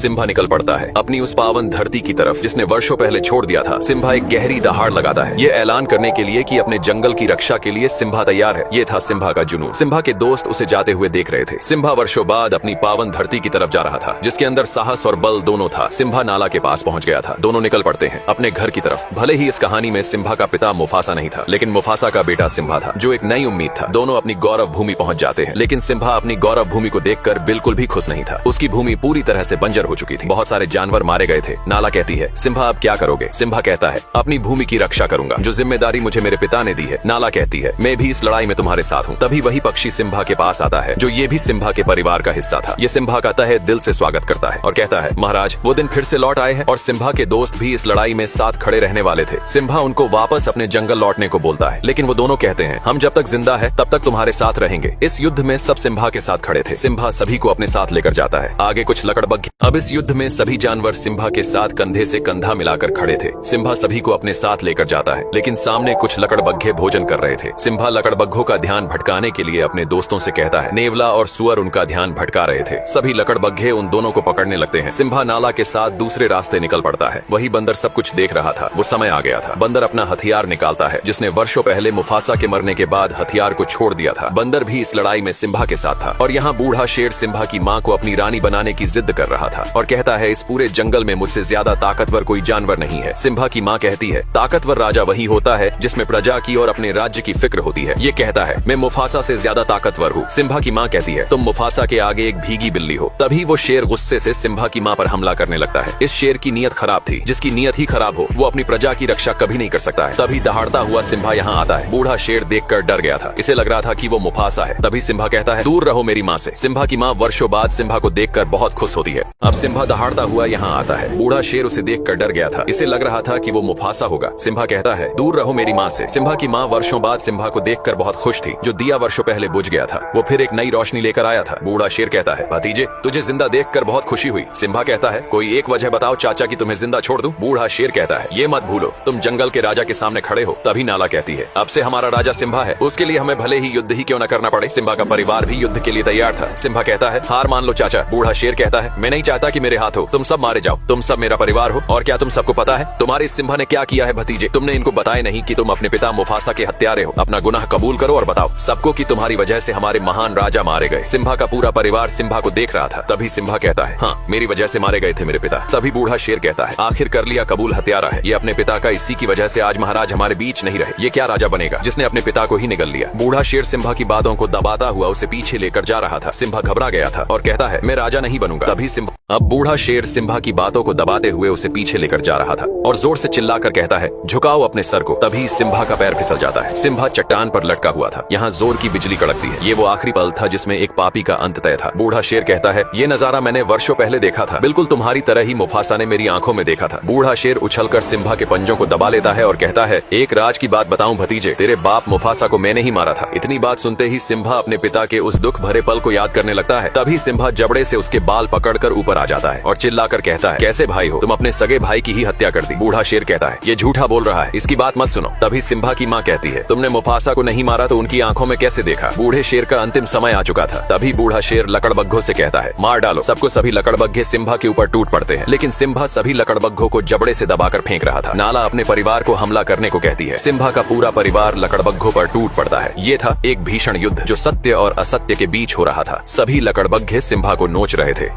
Simba निकल पड़ता है अपनी उस पावन धरती की तरफ जिसने वर्षों पहले छोड़ दिया था। सिम्बा एक गहरी दहाड़ लगाता है, ये ऐलान करने के लिए कि अपने जंगल की रक्षा के लिए सिम्बा तैयार है। ये था सिम्बा का जुनून। सिम्बा के दोस्त उसे जाते हुए देख रहे थे। सिम्बा वर्षों बाद अपनी पावन धरती की तरफ जा रहा था, जिसके अंदर साहस और बल दोनों था। सिम्बा नाला के पास पहुंच गया था। दोनों निकल पड़ते हैं अपने घर की तरफ। भले ही इस कहानी में सिम्बा का पिता मुफासा नहीं था, लेकिन मुफासा का बेटा सिम्बा था, जो एक नई उम्मीद था। दोनों अपनी गौरव भूमि पहुंच जाते हैं, लेकिन सिम्बा अपनी गौरव भूमि को देखकर बिल्कुल भी खुश नहीं था। उसकी भूमि पूरी तरह से बंजर हो चुकी थी। बहुत सारे जानवर मारे गए थे। नाला कहती है, सिम्बा अब क्या करोगे? सिम्बा कहता है, अपनी भूमि की रक्षा करूंगा, जो जिम्मेदारी मुझे मेरे पिता ने दी है। नाला कहती है, मैं भी इस लड़ाई में तुम्हारे साथ हूँ। तभी वही पक्षी सिम्बा के पास आता है, जो ये भी सिम्बा के परिवार का हिस्सा था। ये सिम्बा का तहे दिल से स्वागत करता है और कहता है, महाराज, वो दिन फिर से लौट आए हैं और सिम्बा के दोस्त भी इस लड़ाई में साथ खड़े रहने वाले थे। सिम्बा उनको वापस अपने जंगल लौटने को बोलता है, लेकिन वो दोनों कहते हैं, हम जब तक जिंदा है तब तक तुम्हारे साथ रहेंगे। इस युद्ध में सब सिम्बा के साथ खड़े थे। सिम्बा सभी को अपने साथ लेकर जाता है। आगे कुछ लकड़बग्घे। अब इस युद्ध में सभी जानवर सिम्बा के साथ कंधे से कंधा मिलाकर खड़े थे। सिम्बा सभी को अपने साथ लेकर जाता है, लेकिन सामने कुछ लकड़बग्घे भोजन कर रहे थे। सिम्बा लकड़बग्घों का ध्यान भटकाने के लिए अपने दोस्तों से कहता है। नेवला और सुअर उनका ध्यान भटका रहे थे। सभी लकड़बग्घे उन दोनों को पकड़ने लगते हैं। सिम्बा नाला के साथ दूसरे रास्ते निकल पड़ता है। वही बंदर सब कुछ देख रहा था। वो समय आ गया था। बंदर अपना हथियार निकालता है, जिसने वर्षों पहले मुफासा के मरने के बाद हथियार को छोड़ दिया था। बंदर भी इस लड़ाई में सिम्बा के साथ था और यहाँ बूढ़ा शेर सिम्बा की माँ को अपनी रानी बनाने की जिद कर रहा था और कहता है, इस पूरे जंगल में मुझसे ज्यादा ताकतवर कोई जानवर नहीं है। सिम्बा की माँ कहती है, ताकतवर राजा वही होता है जिसमें प्रजा की और अपने राज्य की फिक्र होती है। ये कहता है, मैं मुफासा से ज्यादा ताकतवर हूँ। सिम्बा की माँ कहती है, तुम मुफासा के आगे एक भीगी बिल्ली हो। तभी वो शेर गुस्से से सिम्बा की माँ पर हमला करने लगता है। इस शेर की नीयत खराब थी। जिसकी नीयत ही खराब हो, वो अपनी प्रजा की रक्षा कभी नहीं कर सकता है। तभी दहाड़ता हुआ सिम्बा यहाँ आता है। बूढ़ा शेर देखकर डर गया था। इसे लग रहा था कि वो मुफासा है। तभी सिम्बा कहता है, दूर रहो मेरी माँ से। सिम्बा की माँ वर्षों बाद सिम्बा को देखकर बहुत खुश होती है। अब सिम्बा दहाड़ता हुआ यहाँ आता है। बूढ़ा शेर उसे देखकर डर गया था। इसे लग रहा था कि वो मुफासा होगा। सिम्बा कहता है, दूर रहो मेरी माँ से। सिम्बा की माँ वर्षों बाद सिम्बा को देखकर बहुत खुश थी। जो दिया वर्षों पहले बुझ गया था, वो फिर एक नई रोशनी लेकर आया था। बूढ़ा शेर कहता है, भतीजे, तुझे जिंदा देखकर बहुत खुशी हुई। सिम्बा कहता है, कोई एक वजह बताओ चाचा कि तुम्हें जिंदा छोड़ दूं। बूढ़ा शेर कहता है, ये मत भूलो, तुम जंगल के राजा के सामने खड़े हो। तभी नाला कहती है, अब से हमारा राजा सिम्बा है। उसके लिए हमें भले ही युद्ध ही क्यों न करना पड़े। सिम्बा का परिवार भी युद्ध के लिए तैयार था। सिम्बा कहता है, हार मान लो चाचा। बूढ़ा शेर कहता है, मैं नहीं चाहता कि मेरे हाथ हो। तुम सब मारे जाओ। तुम सब मेरा परिवार हो। और क्या तुम सबको पता है तुम्हारे इस सिम्बा ने क्या किया है भतीजे? तुमने इनको बताया नहीं कि तुम अपने पिता मुफासा के हत्यारे हो। अपना गुनाह कबूल करो और बताओ सबको कि तुम्हारी वजह से हमारे महान राजा मारे गए। सिम्बा का पूरा परिवार सिम्बा को देख रहा था। तभी सिम्बा कहता है, हाँ, मेरी वजह से मारे गए थे मेरे पिता। तभी बूढ़ा शेर कहता है, आखिर कर लिया कबूल, हत्यारा है। ये अपने पिता का, इसी की वजह से आज महाराज हमारे बीच नहीं रहे। ये क्या राजा बनेगा जिसने अपने पिता को ही निगल लिया। बूढ़ा शेर सिम्बा की बातों को दबाता हुआ उसे पीछे लेकर जा रहा था। सिम्बा घबरा गया था और कहता है, मैं राजा नहीं बनूंगा। तभी सिम्बा, अब बूढ़ा शेर सिम्बा की बातों को दबाते हुए उसे पीछे लेकर जा रहा था और जोर से चिल्लाकर कहता है, झुकाओ अपने सर को। तभी सिम्बा का पैर फिसल जाता है। सिम्बा चट्टान पर लटका हुआ था। यहाँ जोर की बिजली कड़कती है। ये वो आखिरी पल था जिसमें एक पापी का अंत तय था। बूढ़ा शेर कहता है, ये नजारा मैंने वर्षों पहले देखा था। बिल्कुल तुम्हारी तरह ही मुफासा ने मेरी आंखों में देखा था। बूढ़ा शेर उछलकर सिम्बा के पंजों को दबा लेता है और कहता है, एक राज की बात बताऊं भतीजे, तेरे बाप मुफासा को मैंने ही मारा था। इतनी बात सुनते ही सिम्बा अपने पिता के उस दुख भरे पल को याद करने लगता है। तभी सिम्बा जबड़े से उसके बाल पकड़कर ऊपर आ जाता है और चिल्लाकर कहता है, कैसे भाई हो तुम? अपने सगे भाई की ही हत्या कर दी। बूढ़ा शेर कहता है, ये झूठा बोल रहा है, इसकी बात मत सुनो। तभी सिम्बा की माँ कहती है, तुमने मुफासा को नहीं मारा तो उनकी आंखों में कैसे देखा? बूढ़े शेर का अंतिम समय आ चुका था। तभी बूढ़ा शेर लकड़बग्घों से कहता है, मार डालो सबको। सभी लकड़बग्घे सिम्बा के ऊपर टूट पड़ते हैं, लेकिन सिम्बा सभी लकड़बग्घों को जबड़े से दबाकर फेंक रहा था। नाला अपने परिवार को हमला करने को कहती है। सिम्बा का पूरा परिवार लकड़बग्घों पर टूट पड़ता है। ये था एक भीषण युद्ध जो सत्य और असत्य के बीच हो रहा था। सभी लकड़बग्घे सिम्बा को नोच रहे थे।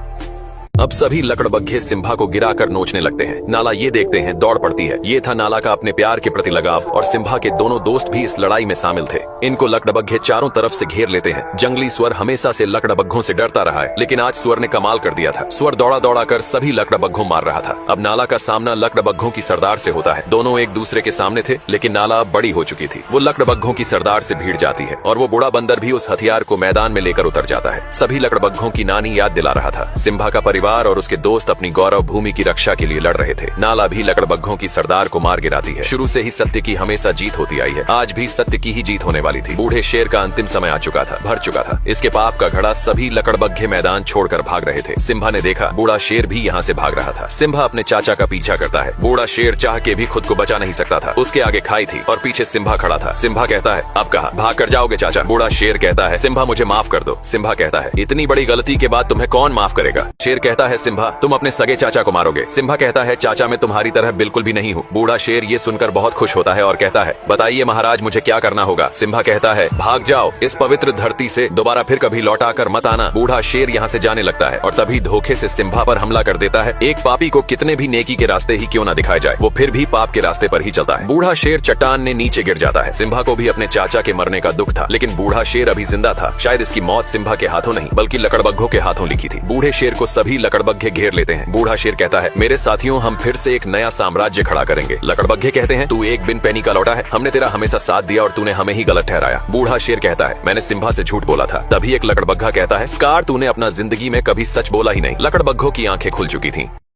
अब सभी लकड़बग्घे सिम्बा को गिराकर नोचने लगते हैं। नाला ये देखते हैं, दौड़ पड़ती है। ये था नाला का अपने प्यार के प्रति लगाव और सिम्बा के दोनों दोस्त भी इस लड़ाई में शामिल थे। इनको लकड़बग्घे चारों तरफ से घेर लेते हैं। जंगली सुअर हमेशा से लकड़बग्घों से डरता रहा है, लेकिन आज सुअर ने कमाल कर दिया था। सुअर दौड़ा दौड़ा कर सभी लकड़बग्घों मार रहा था। अब नाला का सामना लकड़बग्घों की सरदार से होता है। दोनों एक दूसरे के सामने थे, लेकिन नाला अब बड़ी हो चुकी थी। वो लकड़बग्घों की सरदार से भिड़ जाती है और वो बूढ़ा बंदर भी उस हथियार को मैदान में लेकर उतर जाता है। सभी लकड़बग्घों की नानी याद दिला रहा था। सिम्बा का परिवार और उसके दोस्त अपनी गौरव भूमि की रक्षा के लिए लड़ रहे थे। नाला भी लकड़बग्घों की सरदार को मार गिराती है। शुरू से ही सत्य की हमेशा जीत होती आई है। आज भी सत्य की ही जीत होने वाली थी। बूढ़े शेर का अंतिम समय आ चुका था, भर चुका था। इसके पाप का घड़ा सभी लकड़बग्घे मैदान छोड़कर भाग रहे थे। सिम्बा ने देखा बूढ़ा शेर भी यहाँ से भाग रहा था। सिम्बा अपने चाचा का पीछा करता है। बूढ़ा शेर चाह के भी खुद को बचा नहीं सकता था। उसके आगे खाई थी और पीछे सिम्बा खड़ा था। सिम्बा कहता है, अब कहा भाग कर जाओगे चाचा? बूढ़ा शेर कहता है, सिम्बा मुझे माफ कर दो। सिम्बा कहता है, इतनी बड़ी गलती के बाद तुम्हें कौन माफ करेगा? शेर कहता कहता है, सिम्भा तुम अपने सगे चाचा को मारोगे। सिम्भा कहता है, चाचा मैं तुम्हारी तरह बिल्कुल भी नहीं हूँ। बूढ़ा शेर ये सुनकर बहुत खुश होता है और कहता है, बताइए महाराज मुझे क्या करना होगा। सिम्भा कहता है, भाग जाओ इस पवित्र धरती से, दोबारा फिर कभी लौटा कर मत आना। बूढ़ा शेर यहाँ से जाने लगता है और तभी धोखे से सिम्भा पर हमला कर देता है। एक पापी को कितने भी नेकी के रास्ते ही क्यों ना दिखाए जाए, वो फिर भी पाप के रास्ते पर ही चलता है। बूढ़ा शेर चट्टान ने नीचे गिर जाता है। सिम्भा को भी अपने चाचा के मरने का दुख था, लेकिन बूढ़ा शेर अभी जिंदा था। शायद इसकी मौत सिम्भा के हाथों नहीं बल्कि लकड़बग्घों के हाथों लिखी थी। बूढ़े शेर को सभी लकड़बग्घे घेर लेते हैं। बूढ़ा शेर कहता है, मेरे साथियों हम फिर से एक नया साम्राज्य खड़ा करेंगे। लकड़बग्घे कहते हैं, तू एक बिन पैनी का लौटा है, हमने तेरा हमेशा साथ दिया और तूने हमें ही गलत ठहराया। बूढ़ा शेर कहता है, मैंने सिम्भा से झूठ बोला था। तभी एक लकड़बग्घा कहता है, स्कार तूने अपना जिंदगी में कभी सच बोला ही नहीं। लकड़बग्घों की आंखें खुल चुकी थीं।